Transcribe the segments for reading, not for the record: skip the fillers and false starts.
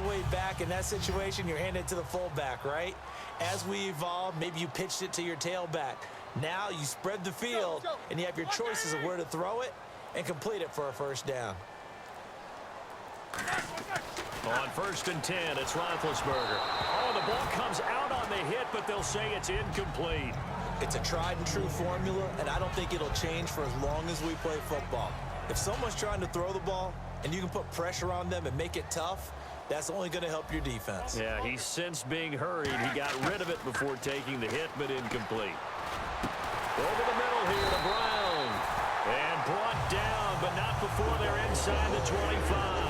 the way back. In that situation, you're handing it to the fullback, right? As we evolve, maybe you pitched it to your tailback. Now you spread the field, and you have your choices of where to throw it and complete it for a first down. On 1st and 10, it's Roethlisberger. Oh, the ball comes out on the hit, but they'll say it's incomplete. It's a tried-and-true formula, and I don't think it'll change for as long as we play football. If someone's trying to throw the ball and you can put pressure on them and make it tough, that's only going to help your defense. Yeah, he sensed being hurried. He got rid of it before taking the hit, but incomplete. Over the middle here to Brown. And brought down, but not before they're inside the 25.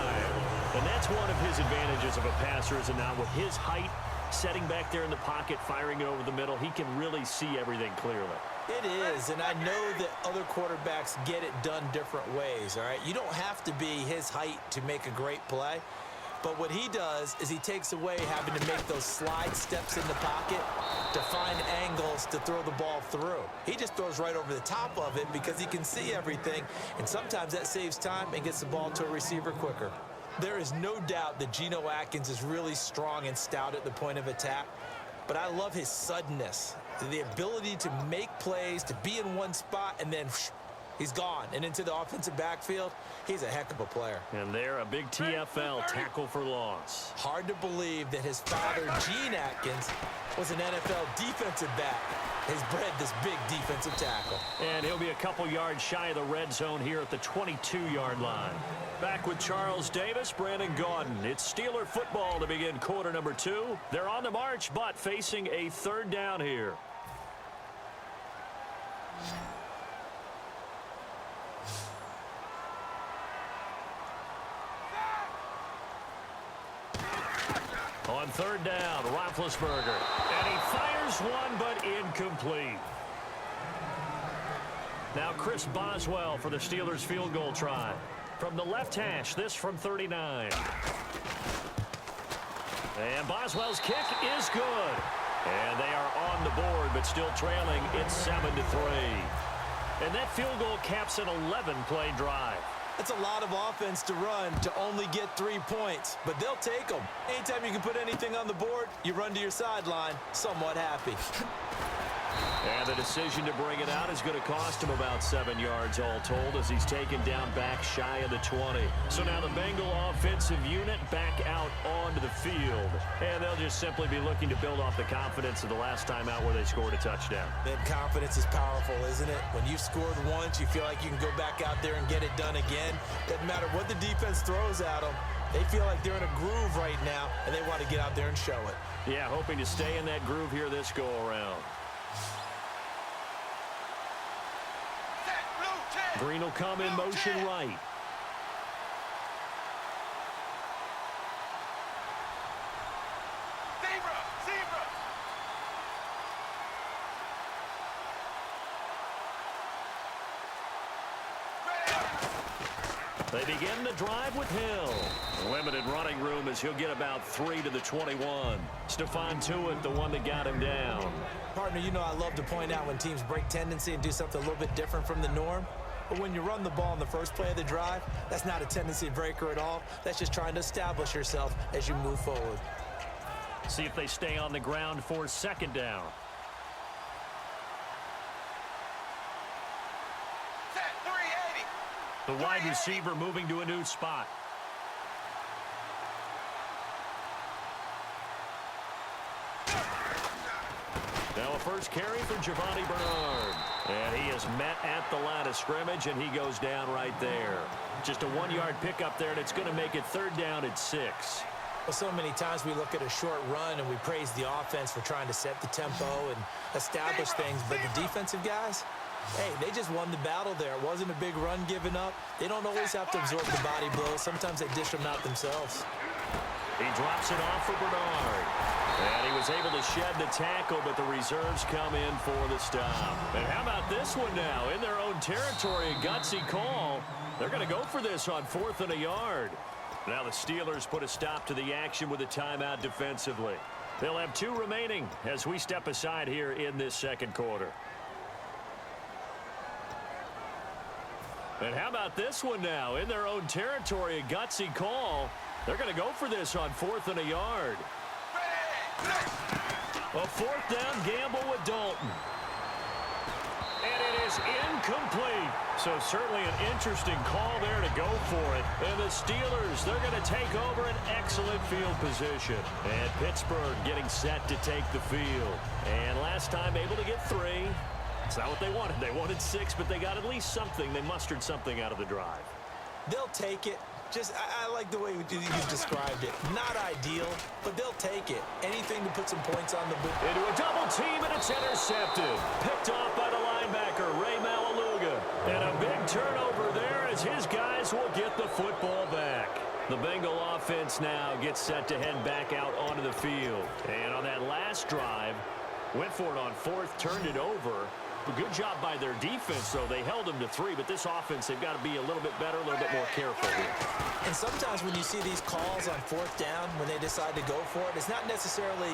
And that's one of his advantages of a passer, is now with his height, setting back there in the pocket, firing it over the middle, he can really see everything clearly. It is, and I know that other quarterbacks get it done different ways, all right? You don't have to be his height to make a great play, but what he does is he takes away having to make those slide steps in the pocket to find angles to throw the ball through. He just throws right over the top of it because he can see everything, and sometimes that saves time and gets the ball to a receiver quicker. There is no doubt that Geno Atkins is really strong and stout at the point of attack, but I love his suddenness, the ability to make plays, to be in one spot, and then he's gone and into the offensive backfield. He's a heck of a player. And there, a big TFL, tackle for loss. Hard to believe that his father, Gene Atkins, was an NFL defensive back. Has bred this big defensive tackle. And he'll be a couple yards shy of the red zone here at the 22-yard line. Back with Charles Davis, Brandon Gaudin. It's Steeler football to begin quarter number 2. They're on the march, but facing a 3rd down here. On 3rd down, Roethlisberger. And he fires one, but incomplete. Now Chris Boswell for the Steelers field goal try. From the left hash, this from 39. And Boswell's kick is good. And they are on the board, but still trailing. It's 7-3. And that field goal caps an 11-play drive. It's a lot of offense to run to only get 3 points, but they'll take them. Anytime you can put anything on the board, you run to your sideline, somewhat happy. And the decision to bring it out is going to cost him about 7 yards all told, as he's taken down back shy of the 20. So now the Bengal offensive unit back out onto the field. And they'll just simply be looking to build off the confidence of the last time out where they scored a touchdown. That confidence is powerful, isn't it? When you've scored once, you feel like you can go back out there and get it done again. Doesn't matter what the defense throws at them. They feel like they're in a groove right now, and they want to get out there and show it. Yeah, hoping to stay in that groove here this go-around. Green will come in motion right. They begin the drive with Hill. Limited running room as he'll get about 3 to the 21. Stephon Tuitt, the one that got him down. Partner, you know I love to point out when teams break tendency and do something a little bit different from the norm. But when you run the ball in the first play of the drive, that's not a tendency breaker at all. That's just trying to establish yourself as you move forward. See if they stay on the ground for 2nd down. The wide receiver moving to a new spot. Now a first carry for Giovanni Bernard. And he is met at the line of scrimmage, and he goes down right there. Just a 1-yard pickup there, and it's going to make it 3rd down at 6. Well, so many times we look at a short run and we praise the offense for trying to set the tempo and establish things, but the defensive guys, hey, they just won the battle there. It wasn't a big run given up. They don't always have to absorb the body blows. Sometimes they dish them out themselves. He drops it off for Bernard. And he was able to shed the tackle, but the reserves come in for the stop. And how about this one now? In their own territory, a gutsy call. They're going to go for this on 4th and a yard. Now the Steelers put a stop to the action with a timeout defensively. They'll have 2 remaining as we step aside here in this 2nd quarter. And how about this one now? In their own territory, a gutsy call. They're going to go for this on 4th and a yard. A 4th down gamble with Dalton. And it is incomplete. So certainly an interesting call there to go for it. And the Steelers, they're going to take over an excellent field position. And Pittsburgh getting set to take the field. And last time able to get 3. It's not what they wanted. They wanted 6, but they got at least something. They mustered something out of the drive. They'll take it. I like the way you described it. Not ideal, but they'll take it. Anything to put some points on the board. Into a double team, and it's intercepted. Picked off by the linebacker, Ray Maualuga. And a big turnover there as his guys will get the football back. The Bengal offense now gets set to head back out onto the field. And on that last drive, went for it on 4th, turned it over. A good job by their defense, though. They held them to 3, but this offense, they've got to be a little bit better, a little bit more careful here. And sometimes when you see these calls on 4th down, when they decide to go for it, it's not necessarily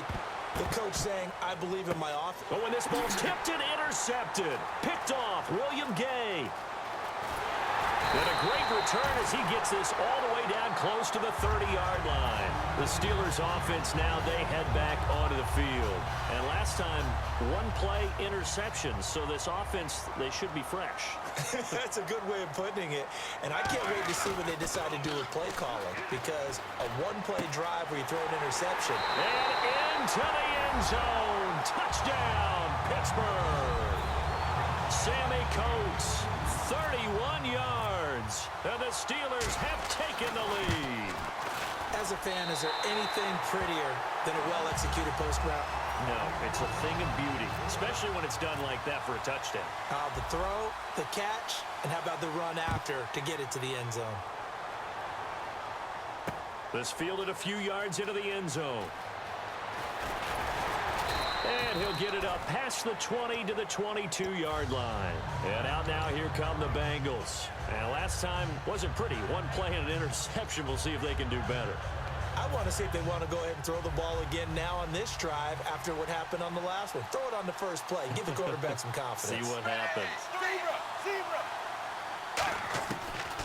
the coach saying, I believe in my offense. But when this ball's tipped and intercepted, picked off, William Gay. And a great return as he gets this all the way down close to the 30-yard line. The Steelers offense now, they head back onto the field. And last time, 1-play interception. So this offense, they should be fresh. That's a good way of putting it. And I can't wait to see what they decide to do with play calling. Because a 1-play drive where you throw an interception. And into the end zone. Touchdown, Pittsburgh. Sammy Coates, 31 yards. And the Steelers have taken the lead. As a fan, is there anything prettier than a well-executed post route? No, it's a thing of beauty, especially when it's done like that for a touchdown. The throw, the catch, and how about the run after to get it to the end zone? This fielded a few yards into the end zone. And he'll get it up past the 20 to the 22-yard line. And out now, here come the Bengals. And last time wasn't pretty. 1 play and an interception. We'll see if they can do better. I want to see if they want to go ahead and throw the ball again now on this drive after what happened on the last one. Throw it on the first play. Give the quarterback some confidence. See what happens.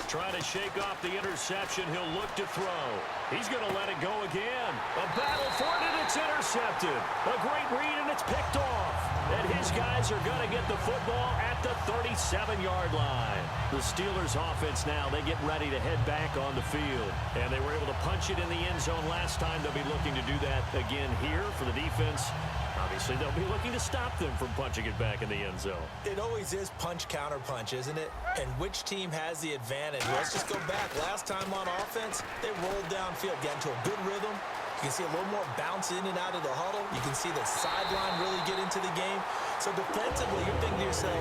Trying to shake off the interception. He'll look to throw. He's going to let it go again. A battle for it, and it's intercepted. A great read, and it's picked off. And his guys are going to get the football at the 37-yard line. The Steelers offense now, they get ready to head back on the field. And they were able to punch it in the end zone last time. They'll be looking to do that again here for the defense. Obviously, they'll be looking to stop them from punching it back in the end zone. It always is punch-counter-punch, isn't it? And which team has the advantage? Let's just go back. Last time on offense, they rolled downfield, got into a good rhythm. You can see a little more bounce in and out of the huddle. You can see the sideline really get into the game. So defensively, you're thinking to yourself,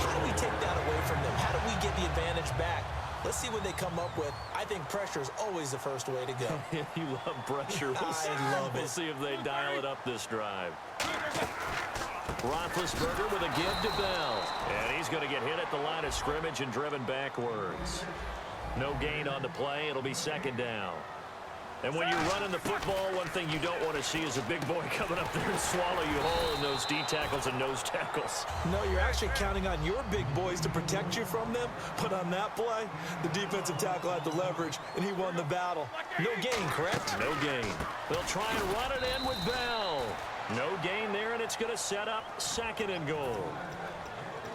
how do we take that away from them? How do we get the advantage back? Let's see what they come up with. I think pressure is always the first way to go. You love pressure. I love it. We'll see if they dial it up this drive. Roethlisberger with a give to Bell. And he's going to get hit at the line of scrimmage and driven backwards. No gain on the play. It'll be 2nd down. And when you're running the football, one thing you don't want to see is a big boy coming up there and swallow you whole in those D tackles and nose tackles. No, you're actually counting on your big boys to protect you from them. But on that play, the defensive tackle had the leverage, and he won the battle. No gain, correct? No gain. They'll try and run it in with Bell. No gain there, and it's going to set up 2nd and goal.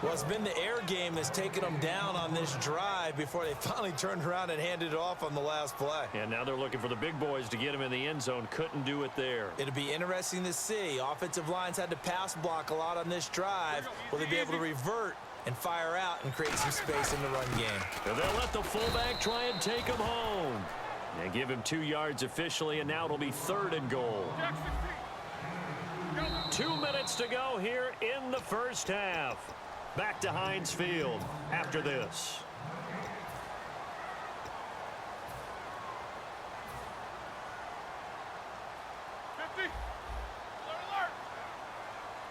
Well, it's been the air game that's taken them down on this drive before they finally turned around and handed it off on the last play. And now they're looking for the big boys to get him in the end zone. Couldn't do it there. It'll be interesting to see. Offensive lines had to pass block a lot on this drive. Will they be able to revert and fire out and create some space in the run game? And they'll let the fullback try and take him home. And give him 2 yards officially, and now it'll be 3rd and goal. 2 minutes to go here in the first half. Back to Heinz Field after this.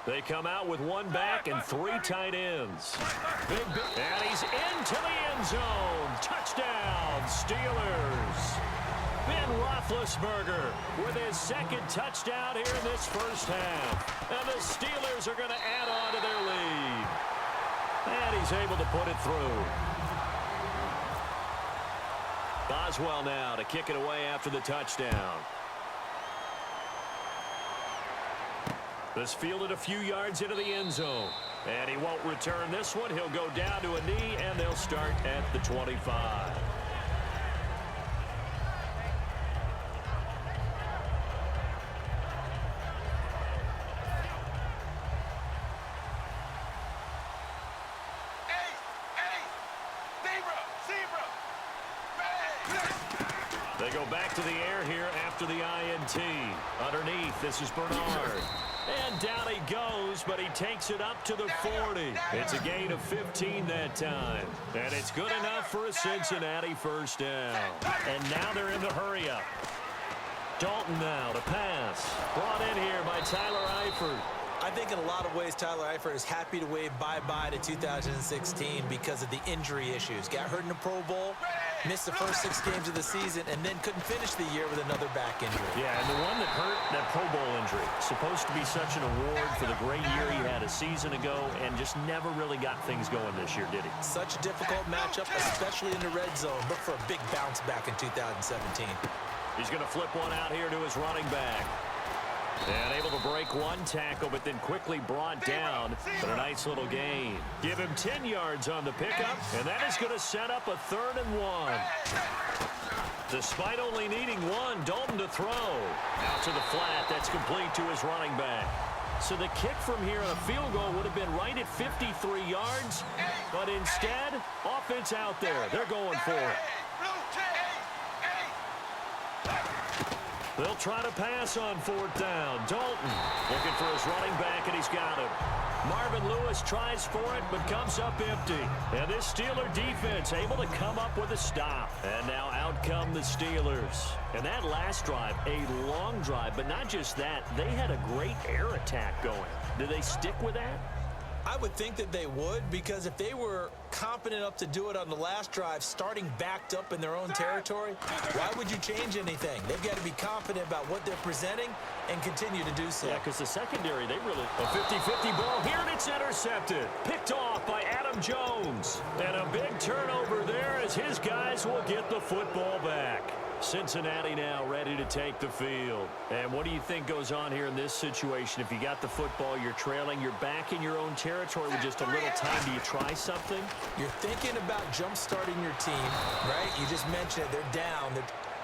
They come out with 1 back and 3 tight ends. Big, and he's into the end zone. Touchdown, Steelers. Ben Roethlisberger with his 2nd touchdown here in this first half. And the Steelers are going to add on to their lead. And he's able to put it through. Boswell now to kick it away after the touchdown. This fielded a few yards into the end zone. And he won't return this one. He'll go down to a knee, and they'll start at the 25. They go back to the air here after the INT. Underneath, this is Bernard. And down he goes, but he takes it up to the 40. It's a gain of 15 that time. And it's good enough for a Cincinnati first down. And now they're in the hurry-up. Dalton now to pass. Brought in here by Tyler Eifert. I think in a lot of ways, Tyler Eifert is happy to wave bye-bye to 2016 because of the injury issues. Got hurt in the Pro Bowl, missed the first 6 games of the season, and then couldn't finish the year with another back injury. Yeah, and the one that hurt, that Pro Bowl injury, supposed to be such an award for the great year he had a season ago and just never really got things going this year, did he? Such a difficult matchup, especially in the red zone. Look for a big bounce back in 2017. He's going to flip one out here to his running back. And able to break one tackle, but then quickly brought down. But a nice little gain. Give him 10 yards on the pickup, and that is going to set up a 3rd and 1. Despite only needing one, Dalton to throw. Out to the flat, that's complete to his running back. So the kick from here on a field goal would have been right at 53 yards, but instead, offense out there. They're going for it. They'll try to pass on 4th down. Dalton looking for his running back, and he's got him. Marvin Lewis tries for it, but comes up empty. And this Steeler defense able to come up with a stop. And now out come the Steelers. And that last drive, a long drive, but not just that. They had a great air attack going. Do they stick with that? I would think that they would, because if they were confident enough to do it on the last drive, starting backed up in their own territory, why would you change anything? They've got to be confident about what they're presenting and continue to do so. Yeah, because the secondary, they really... A 50-50 ball here, and it's intercepted. Picked off by Adam Jones. And a big turnover there as his guys will get the football back. Cincinnati now ready to take the field. And what do you think goes on here in this situation? If you got the football, you're trailing, you're back in your own territory with just a little time. Do you try something? You're thinking about jump-starting your team, right? You just mentioned it. They're down.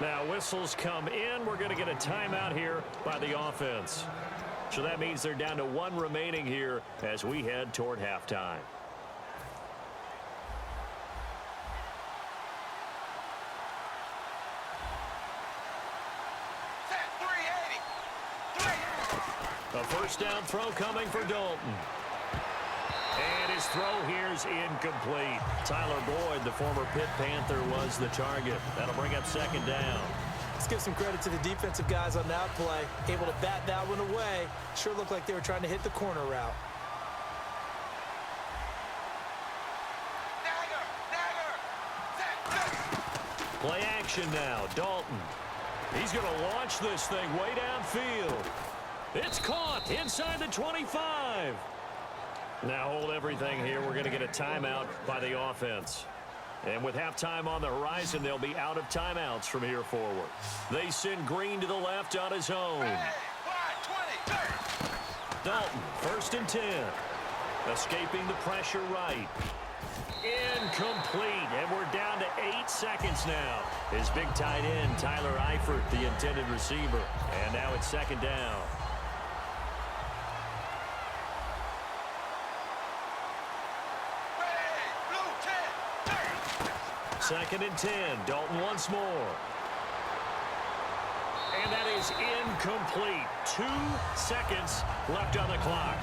Now whistles come in. We're going to get a timeout here by the offense. So that means they're down to 1 remaining here as we head toward halftime. A first down throw coming for Dalton. And his throw here's incomplete. Tyler Boyd, the former Pitt Panther, was the target. That'll bring up 2nd down. Let's give some credit to the defensive guys on that play. Able to bat that one away. Sure looked like they were trying to hit the corner route. Play action now. Dalton. He's going to launch this thing way downfield. It's caught inside the 25. Now hold everything here. We're going to get a timeout by the offense. And with halftime on the horizon, they'll be out of timeouts from here forward. They send Green to the left on his own. Dalton, 1st and 10. Escaping the pressure right. Incomplete, and we're down to 8 seconds now. His big tight end, Tyler Eifert, the intended receiver. And now it's 2nd down. 2nd and 10. Dalton once more. And that is incomplete. 2 seconds left on the clock.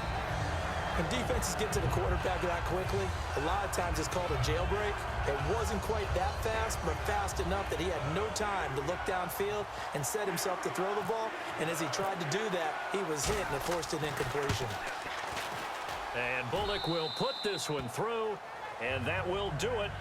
When defenses get to the quarterback that quickly, a lot of times it's called a jailbreak. It wasn't quite that fast, but fast enough that he had no time to look downfield and set himself to throw the ball. And as he tried to do that, he was hit and it forced an incompletion. And Bullock will put this one through, and that will do it.